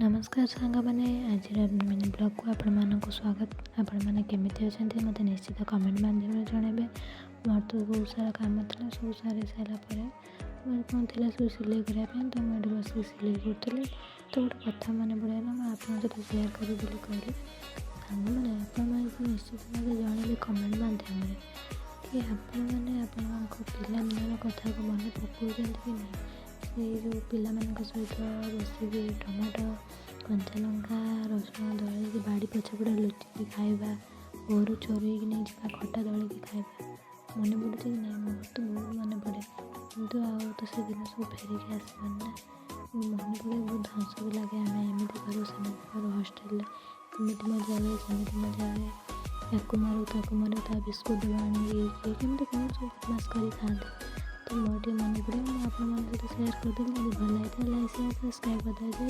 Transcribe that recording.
नमस्कार सांगने आज mini blog को आपण मानक स्वागत। आपण मैंने केमिति अच्छा मत निश्चित कमेंट माध्यम जनइबे। मोर तो बहुत सारा काम था सब सारी सारापर मोर कौन थी सब सिलाई करने तो मुझे बस सिलाई करी तो गोटे कथा मन पड़ा मैं आप सहित सेयार करी कहली सांग मैंने आप निश्चित भाव जनइबे कमेंट माध्यम कि आपण मैंने पिला कथा को मन पकाउं कि नहीं से जो पिला सहित बसिकी टमाटो कंचा लंका रसुण दलिकी बाड़ी पछपटे लुचिकी खाइबा घर चोरी नहीं जा खटा दलिकी खाइबा मन पड़े कि नहीं मोर तो बहुत मन पड़े कितु आउ तो से दिन सब फेरिक आसबार ना मन पड़े बहुत हंस भी लगे आम एमती करूँ सेमती करूँ हस्टेल एमती मजा हुए सेमती मजा हुए या मारू ताकू मारू ता बिस्कुट आनी केमती कौन सब बदमाश कर खाते तो मोटे मन पड़े मैं आप सहित सेयार करदेली। भल लगे लाइक शेयर सब्सक्राइब कर दे।